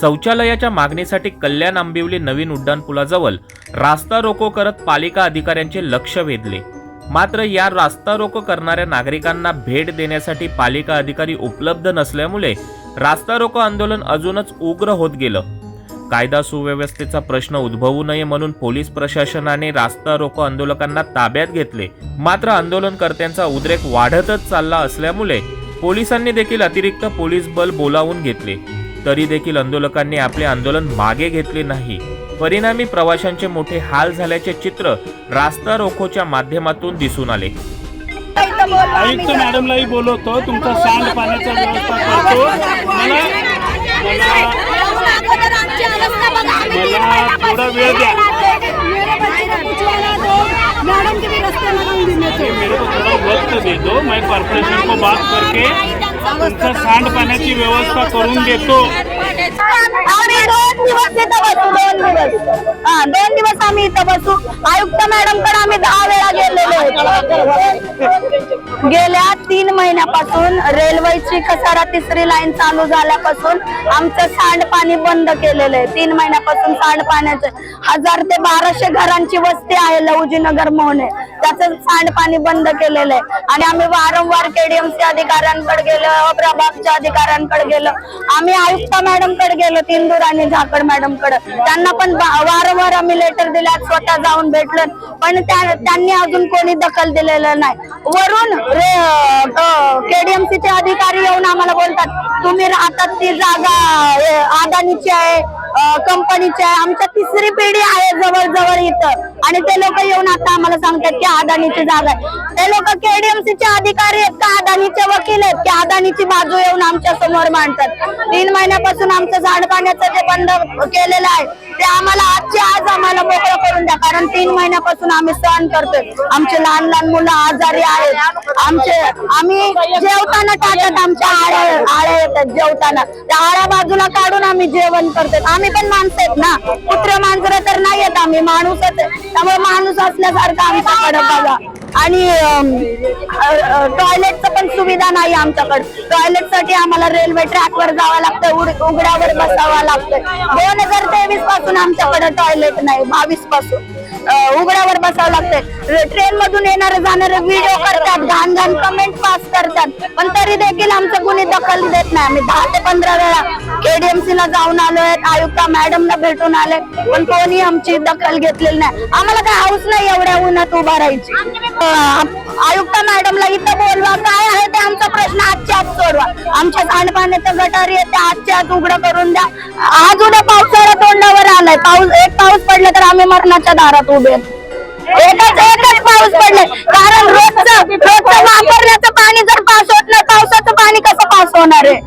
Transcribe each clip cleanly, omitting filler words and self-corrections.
शौचालयाच्या मागणीसाठी कल्याण आंबिवली नवीन उड्डाणपुलाजवळ रास्ता रोको करत पालिका अधिकाऱ्यांचे लक्ष वेधले। मात्र या रास्ता रोको करणाऱ्या नागरिकांना भेट देण्यासाठी पालिका अधिकारी उपलब्ध नसल्यामुळे रास्ता रोको आंदोलन अजूनच उग्र होत गेलं। कायदा सुव्यवस्थेचा प्रश्न उद्भवू नये म्हणून पोलीस प्रशासनाने रास्ता रोको आंदोलकांना ताब्यात घेतले। मात्र आंदोलनकर्त्यांचा उद्रेक वाढतच चालला असल्यामुळे पोलिसांनी देखील अतिरिक्त पोलीस बल बोलावून घेतले। तरी देखील आंदोलकांनी आपले आंदोलन मागे घेतले नाही। परिणामी प्रवाशांचे मोठे हाल झाल्याचे चित्र रास्ता रोकोच्या माध्यमातून दिसून आले। आयुक्त मॅडमलाही बोलवतो, तुमचा सांडपाण्याचा व्यवस्था करतो। मला थोड़ा वेळ द्या। मेरे को थोड़ा वक्त दे दो, मैं कॉर्पोरेशन को बात करके तुमचा सांडपाण्याची व्यवस्था करून देतो। दोन दिवस आम्ही इथं बसू। आयुक्त मॅडम कडे आम्ही 10 वेळा गेलेलो। गेल्या 3 महिन्यापासून रेल्वेची कसारा 3री लाईन चालू झाल्यापासून आमचं सांडपाणी बंद केलेलं आहे। 3 महिन्यापासून सांडपाण्याचे 1000 ते 1200 घरांची वस्ती आहे लवजीनगर मोहने, त्याचं सांडपाणी बंद केलेलं आहे। आणि आम्ही वारंवार केडीएमसी अधिकाऱ्यांकडे गेलो, प्रभागच्या अधिकाऱ्यांकडे गेलो, आम्ही आयुक्त मॅडम कडे गेलो, इंदूर आणि झाकड मॅडम कडे, त्यांना पण वारंवार आम्ही लेटर दिला, स्वतः जाऊन भेटलो, पण त्यांनी अजून कोणी दखल दिलेलं नाही। वरून केडीएमसीचे अधिकारी येऊन आम्हाला बोलतात, तुम्ही राहतात ती जागा अदानीची आहे, कंपनीची आहे, आमच्या 3री पिढी आहे जवळ इथं, आणि ते लोक येऊन आता आम्हाला सांगतात की अदानीची जागा आहे। ते लोक केडीएमसीचे अधिकारी आहेत का अदानीचे वकील आहेत की अदानीची बाजू येऊन आमच्या समोर मांडतात। 3 महिन्यापासून आमचं सांडपाण्याचं जे बंद केलेलं आहे ते आम्हाला आज आम्हाला मोकळं करून द्या, कारण 3 महिन्यापासून आम्ही सहन करतोय। आमचे लहान मुलं आजारी आहेत, आम्ही जेवताना टाकत आमच्या आळ्या येतात, जेवताना त्या आळ्या बाजूला काढून आम्ही जेवण करतो। आम्ही पण माणसं आहेत ना, कुत्रे मांजरं तर नाही आहेत, आम्ही माणूसच आहे, त्यामुळे माणूस असल्यासारखं आमच्याकडे बघा। आणि टॉयलेटचं पण सुविधा नाही आमच्याकडे। टॉयलेट साठी आम्हाला रेल्वे ट्रॅकवर जावं लागतं, उघड्यावर बसावं लागतं। 2023 पासून आमच्याकडे टॉयलेट नाही, 22 पासून उघड्यावर बसावं लागतंय। ट्रेन मधून येणारे जाणारे व्हिडिओ करतात, घाण कमेंट पास करतात, पण तरी देखील आमचं कुणी दखल देत नाही। आम्ही 10 ते 15 वेळा केडीएमसी ला जाऊन आलोय, आयुक्त मॅडमला भेटून आले, पण कोणी आमची दखल घेतलेली नाही। आम्हाला काय हाऊस नाही एवढ्या उन्हात उभा राहायची। आयुक्त मॅडमला इथं बोलवा, काय आहे ते आमचा प्रश्न आजच्या आज सोडवा। आमच्या सांडपाण्याचं गटार येते, आजच्या आज उघडं करून द्या। आज उद्या पावसाळा तोंडावर आलाय, एक पाऊस पडला तर आम्ही मरणाच्या दारात उभे। एकच पाऊस पडले, कारण रोजचं वापरण्याचं पाणी जर पास होत नाही, पावसाचं पाणी कसं पास होणार आहे?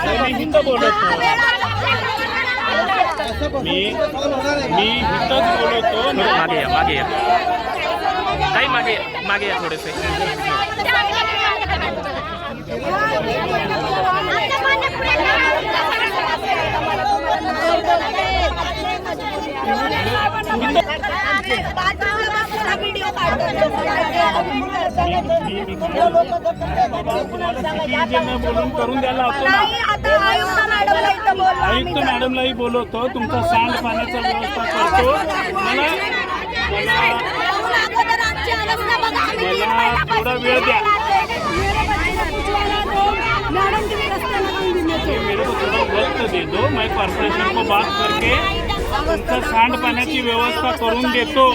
मी इथंच बोलवतो। मागे या काही मागे या थोडेसे। बोलून करून द्यायला होतो ना। आयुक्त मॅडमलाही बोलवतो, तुमचा सांडपाण्याचा व्यवस्था करतो। मला थोड़ा वेळ द्या। मेरे को थोड़ा वक्त दे दो, मैं कॉर्पोरेशन को बात करके तुमचा सांडपाण्याची व्यवस्था करून देतो।